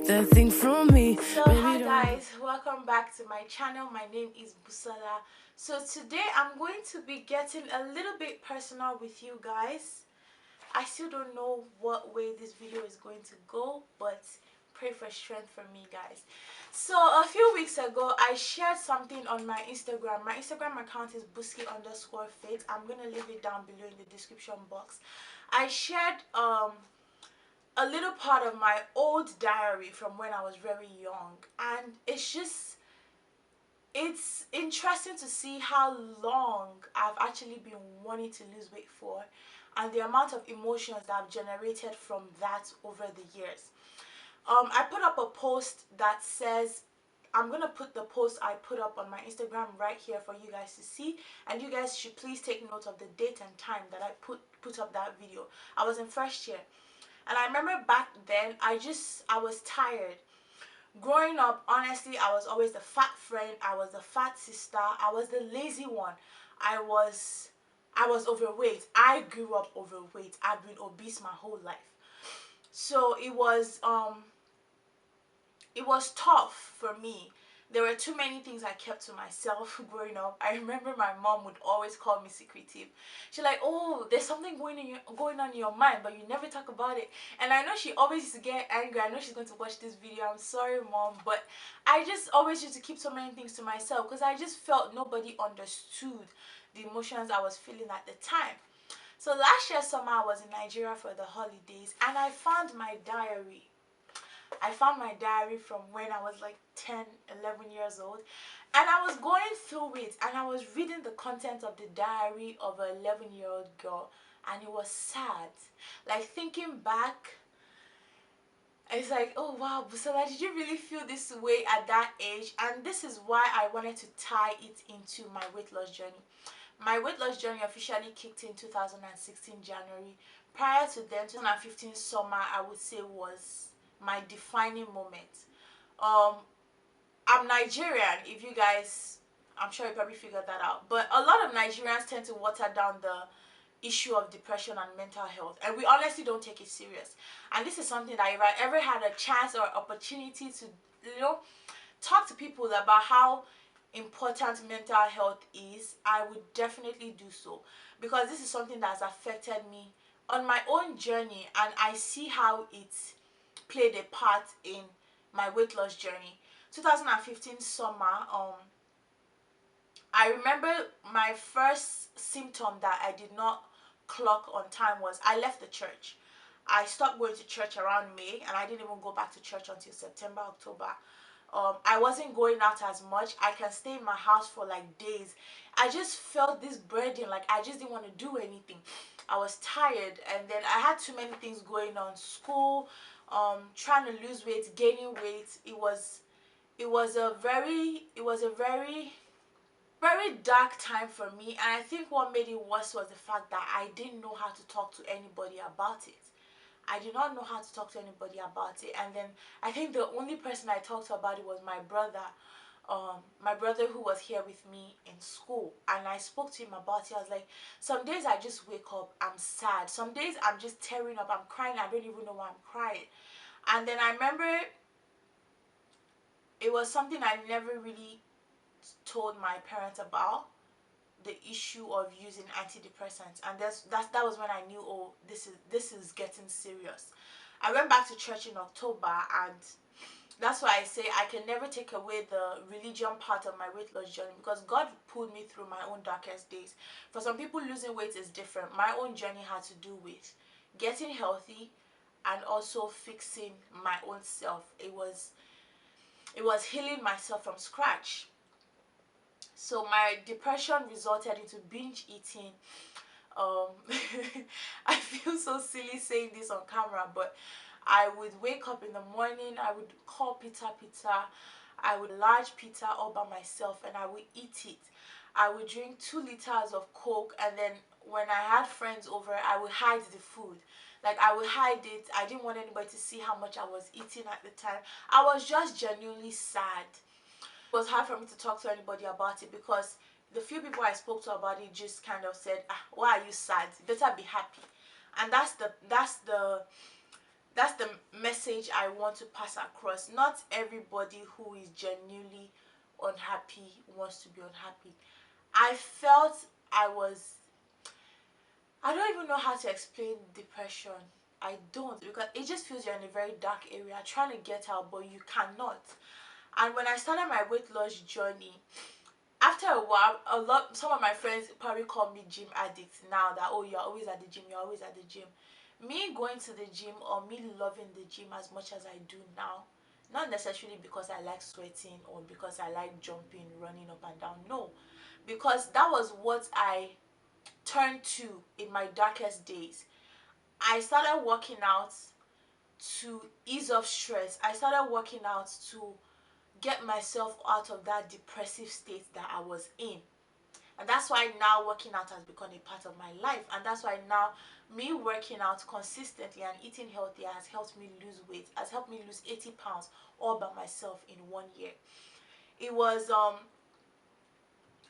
that thing from me. So hi guys, welcome back to my channel. My name is Busala. So today I'm going to be getting a little bit personal with you guys. I still don't know what way this video is going to go, but pray for strength for me, guys. So a few weeks ago I shared something on my Instagram. My Instagram account is buski_faith. I'm gonna leave it down below in the description box. I shared a little part of my old diary from when I was very young, and it's interesting to see how long I've actually been wanting to lose weight for, and the amount of emotions that I've generated from that over the years. I put up a post that says, I'm gonna put the post I put up on my Instagram right here for you guys to see, and you guys should please take note of the date and time that I put up that video. I was in first year, and I remember back then I was tired. Growing up, honestly, I was always the fat friend, I was the fat sister, I was the lazy one. I was overweight. I grew up overweight. I've been obese my whole life. So it was tough for me. There were too many things I kept to myself growing up. I remember my mom would always call me secretive. She's like, oh, there's something going on in your mind, but you never talk about it. And I know she always used to get angry. I know she's going to watch this video. I'm sorry, mom, but I just always used to keep so many things to myself because I just felt nobody understood the emotions I was feeling at the time. So last year summer I was in Nigeria for the holidays, and I found my diary. I found my diary from when I was like 10, 11 years old, and I was going through it, and I was reading the content of the diary of an 11-year-old girl, and it was sad. Like, thinking back, it's like, oh wow, Busala, did you really feel this way at that age? And this is why I wanted to tie it into my weight loss journey. My weight loss journey officially kicked in 2016 January. Prior to then, 2015 summer, I would say, was my defining moment. I'm Nigerian, if you guys, I'm sure you probably figured that out, but a lot of Nigerians tend to water down the issue of depression and mental health, and we honestly don't take it serious. And this is something that if I ever had a chance or opportunity to, talk to people about how important mental health is, I would definitely do so, because this is something that has affected me on my own journey, and I see how it played a part in my weight loss journey. 2015 summer, I remember my first symptom that I did not clock on time was I left the church. I stopped going to church around May, and I didn't even go back to church until September, October. I wasn't going out as much. I can stay in my house for like days. I just felt this burden, like I just didn't want to do anything. I was tired, and then I had too many things going on, school, trying to lose weight, gaining weight. It was a very dark time for me, and I think what made it worse was the fact that I didn't know how to talk to anybody about it. I did not know how to talk to anybody about it, and then I think the only person I talked to about it was my brother who was here with me in school, and I spoke to him about it. I was like, some days I just wake up, I'm sad. Some days I'm just tearing up, I'm crying, I don't even know why I'm crying. And then I remember it was something I never really told my parents about, the issue of using antidepressants, and that was when I knew, oh, this is getting serious. I went back to church in October, and that's why I say I can never take away the religion part of my weight loss journey, because God pulled me through my own darkest days. For some people, losing weight is different. My own journey had to do with getting healthy and also fixing my own self. It was healing myself from scratch. So my depression resulted into binge eating. I feel so silly saying this on camera, but I would wake up in the morning, I would call pizza, I would large pizza all by myself, and I would eat it. I would drink 2 liters of Coke, and then when I had friends over, I would hide the food. Like, I would hide it. I didn't want anybody to see how much I was eating at the time. I was just genuinely sad. It was hard for me to talk to anybody about it, because the few people I spoke to about it just kind of said, why are you sad? You better be happy. And that's that's the message I want to pass across. Not everybody who is genuinely unhappy wants to be unhappy. I felt I don't even know how to explain depression. I don't, because it just feels you're in a very dark area trying to get out, but you cannot. And when I started my weight loss journey, after a while, some of my friends probably call me gym addict now, that oh, you're always at the gym, you're always at the gym. Me going to the gym, or me loving the gym as much as I do now, not necessarily because I like sweating or because I like jumping, running up and down, no, because that was what I turned to in my darkest days. I started working out to ease off stress. I started working out to get myself out of that depressive state that I was in. And that's why now working out has become a part of my life. And that's why now me working out consistently and eating healthy has helped me lose weight, has helped me lose 80 pounds all by myself in 1 year. It was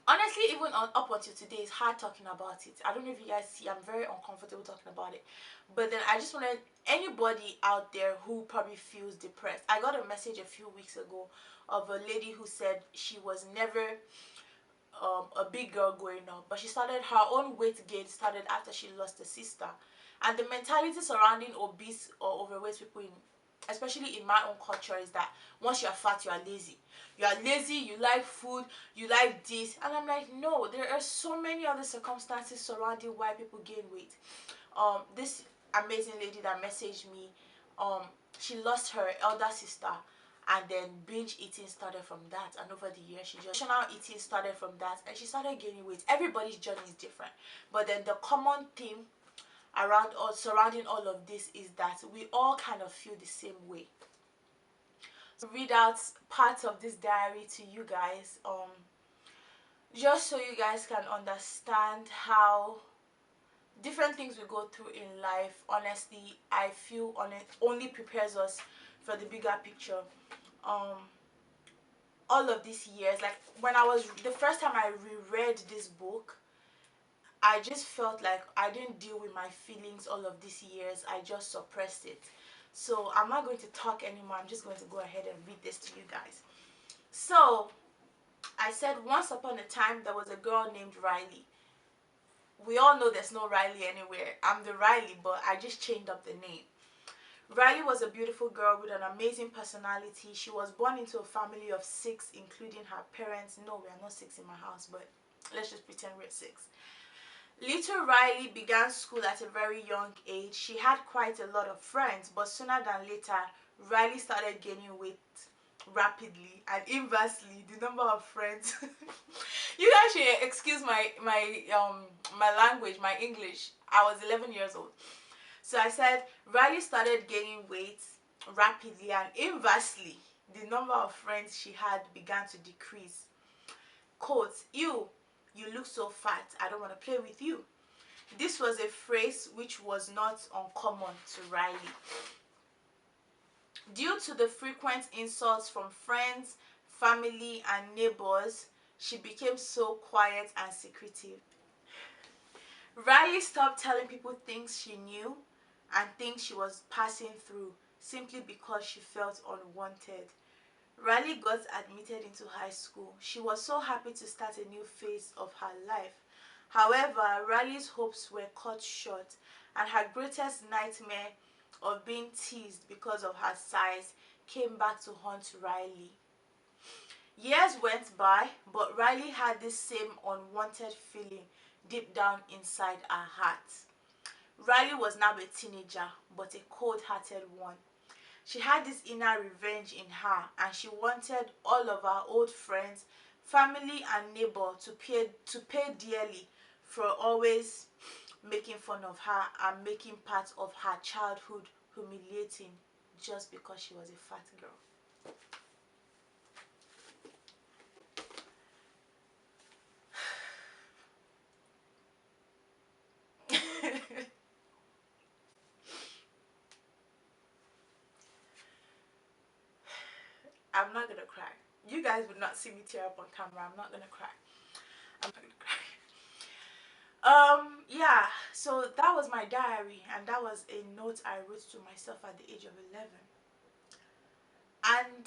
honestly, even up until today, it's hard talking about it. I don't know if you guys see, I'm very uncomfortable talking about it. But then I just wanted anybody out there who probably feels depressed. I got a message a few weeks ago of a lady who said she was never a big girl growing up, but she started her own weight gain started after she lost a sister. And the mentality surrounding obese or overweight people, especially in my own culture, is that once you're fat, you are lazy. You are lazy, you like food, you like this. And I'm like, no, there are so many other circumstances surrounding why people gain weight. This amazing lady that messaged me, um she lost her elder sister, and then binge eating started from that, and over the years she just emotional eating started from that, and she started gaining weight. Everybody's journey is different, but then the common theme around or surrounding all of this is that we all kind of feel the same way. Read out parts of this diary to you guys, just so you guys can understand how different things we go through in life, honestly, I feel on it only prepares us for the bigger picture. All of these years, like when I was the first time I reread this book, I just felt like I didn't deal with my feelings all of these years. I just suppressed it. So I'm not going to talk anymore. I'm just going to go ahead and read this to you guys. So I said, once upon a time there was a girl named Riley. We all know there's no Riley anywhere. I'm the Riley, but I just changed up the name. Riley was a beautiful girl with an amazing personality. She was born into a family of 6, including her parents. No, we are not 6 in my house, but let's just pretend we're 6. Little Riley began school at a very young age. She had quite a lot of friends, but sooner than later, Riley started gaining weight rapidly, and inversely, the number of friends you guys should excuse my language, my English. I was 11 years old. So I said Riley started gaining weight rapidly, and inversely, the number of friends she had began to decrease. Quote, "You look so fat, I don't want to play with you." This was a phrase which was not uncommon to Riley. Due to the frequent insults from friends, family, and neighbors, she became so quiet and secretive. Riley stopped telling people things she knew and things she was passing through simply because she felt unwanted. Riley got admitted into high school. She was so happy to start a new phase of her life. However, Riley's hopes were cut short, and her greatest nightmare of being teased because of her size came back to haunt Riley. Years went by, but Riley had this same unwanted feeling deep down inside her heart. Riley was now a teenager, but a cold-hearted one. She had this inner revenge in her, and she wanted all of her old friends, family, and neighbors to pay dearly for always making fun of her and making part of her childhood humiliating just because she was a fat girl. I'm not gonna cry. You guys would not see me tear up on camera. I'm not gonna cry. I'm not gonna cry. Yeah, so that was my diary, and that was a note I wrote to myself at the age of 11. And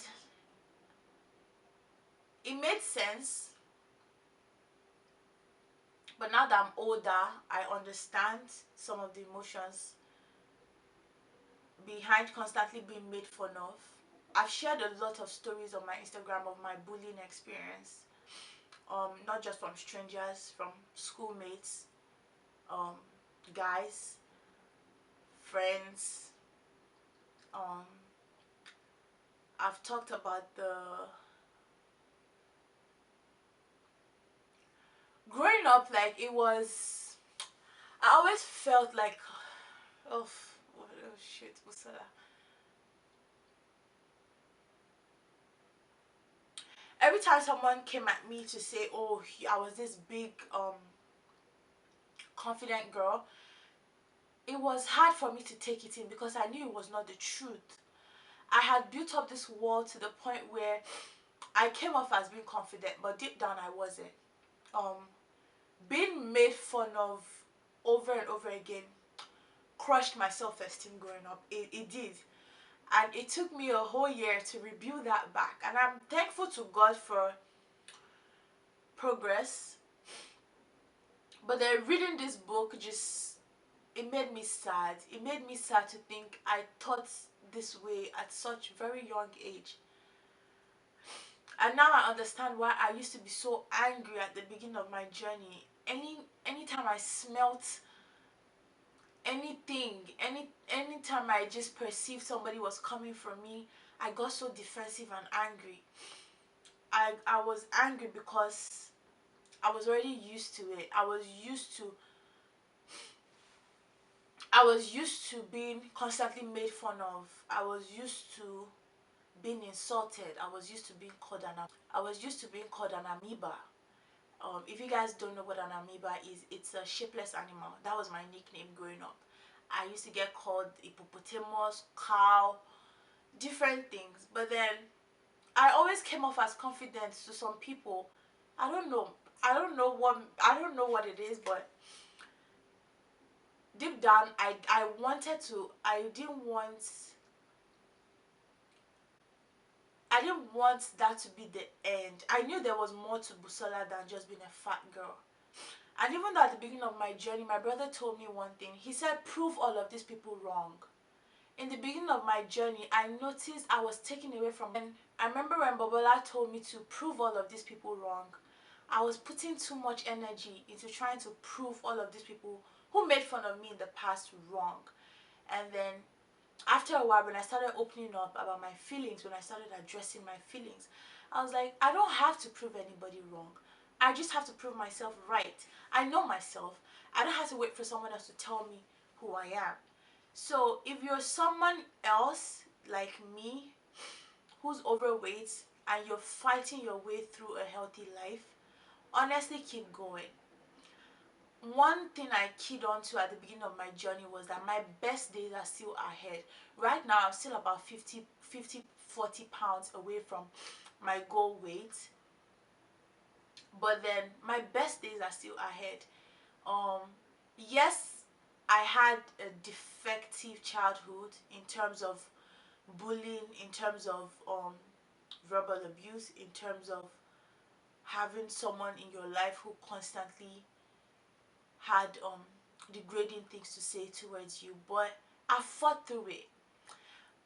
it made sense, but now that I'm older, I understand some of the emotions behind constantly being made fun of. I've shared a lot of stories on my Instagram of my bullying experience. Not just from strangers, from schoolmates, um, guys, friends. Um, I've talked about the growing up. Like it was, I always felt like, oh, oh shit, Busala. Every time someone came at me to say, oh, I was this big, confident girl, it was hard for me to take it in because I knew it was not the truth. I had built up this wall to the point where I came off as being confident, but deep down I wasn't. Um, Being made fun of over and over again crushed my self-esteem growing up. It did. And it took me a whole year to rebuild that back. And I'm thankful to God for progress. But then reading this book just, it made me sad. It made me sad to think I thought this way at such very young age. And now I understand why I used to be so angry at the beginning of my journey. Anytime I smelt anything, anytime I just perceived somebody was coming for me, I got so defensive and angry. I was angry because I was already used to it. I was used to being constantly made fun of. I was used to being insulted. I was used to being called an amoeba. If you guys don't know what an amoeba is, it's a shapeless animal. That was my nickname growing up. I used to get called hippopotamus, cow, different things. But then I always came off as confident to some people. I don't know. I don't know what it is, but deep down I didn't want that to be the end. I knew there was more to Busola than just being a fat girl. And even though at the beginning of my journey, my brother told me one thing. He said, prove all of these people wrong. In the beginning of my journey, I noticed I was taken away from. And I remember when Bobola told me to prove all of these people wrong, I was putting too much energy into trying to prove all of these people who made fun of me in the past wrong. And then after a while, when I started opening up about my feelings, when I started addressing my feelings, I was like, I don't have to prove anybody wrong. I just have to prove myself right. I know myself. I don't have to wait for someone else to tell me who I am. So if you're someone else like me who's overweight and you're fighting your way through a healthy life, honestly keep going. One thing I keyed on to at the beginning of my journey was that my best days are still ahead. Right now, I'm still about 40 pounds away from my goal weight. But then my best days are still ahead. Um, yes, I had a defective childhood in terms of bullying, in terms of verbal abuse, in terms of having someone in your life who constantly had degrading things to say towards you, but I fought through it.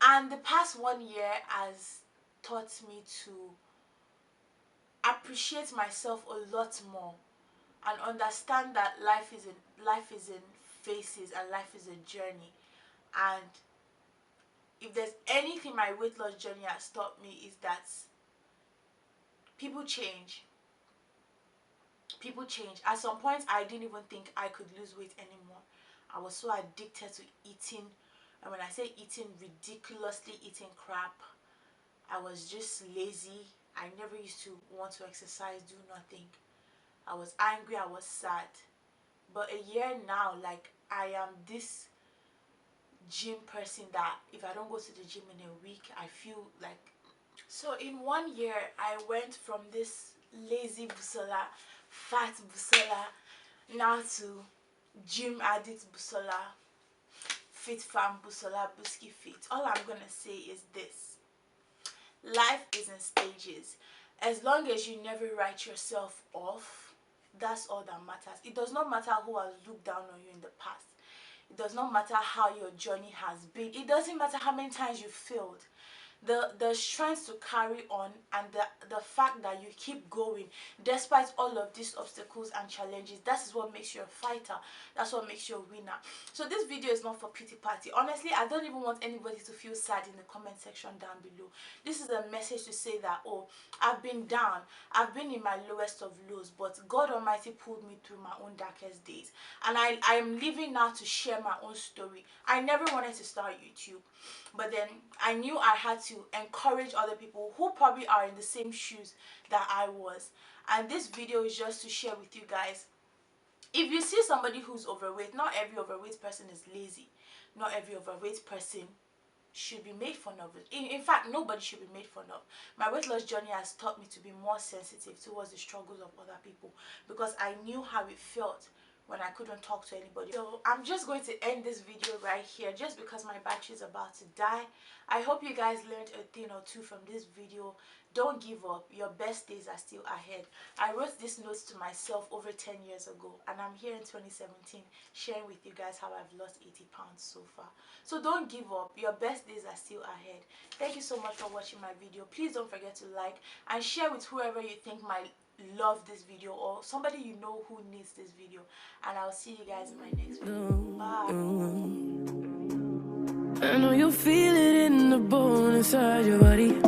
And the past 1 year has taught me to appreciate myself a lot more and understand that life is in phases and life is a journey. And if there's anything my weight loss journey has taught me is that people change. People change. At some point, I didn't even think I could lose weight anymore. I was so addicted to eating, and when I say eating, ridiculously eating crap. I was just lazy. I never used to want to exercise, do nothing. I was angry, I was sad. But a year now, like, I am this gym person that if I don't go to the gym in a week, I feel like. So in 1 year, I went from this lazy Busola, fat Busola, Now to Gym Addict Busola, Fit Fam Busola, Buski Fit. All I'm gonna say is this: life is in stages. As long as you never write yourself off, that's all that matters. It does not matter who has looked down on you in the past. It does not matter how your journey has been. It doesn't matter how many times you failed. The strength to carry on, and the fact that you keep going despite all of these obstacles and challenges, that is what makes you a fighter. That's what makes you a winner. So this video is not for pity party. Honestly, I don't even want anybody to feel sad in the comment section down below. This is a message to say that, oh, I've been down, I've been in my lowest of lows, but God Almighty pulled me through my own darkest days, and I am living now to share my own story. I never wanted to start YouTube, but then I knew I had to encourage other people who probably are in the same shoes that I was. And this video is just to share with you guys, if you see somebody who's overweight, not every overweight person is lazy. Not every overweight person should be made fun of. In fact, nobody should be made fun of. My weight loss journey has taught me to be more sensitive towards the struggles of other people, because I knew how it felt when I couldn't talk to anybody. So I'm just going to end this video right here, just because my battery is about to die. I hope you guys learned a thing or two from this video. Don't give up. Your best days are still ahead. I wrote these notes to myself over 10 years ago, and I'm here in 2017 sharing with you guys how I've lost 80 pounds so far. So don't give up. Your best days are still ahead. Thank you so much for watching my video. Please don't forget to like and share with whoever you think might love this video, or somebody you know who needs this video. And I'll see you guys in my next video. Bye. I know you feel it in the bone inside your body.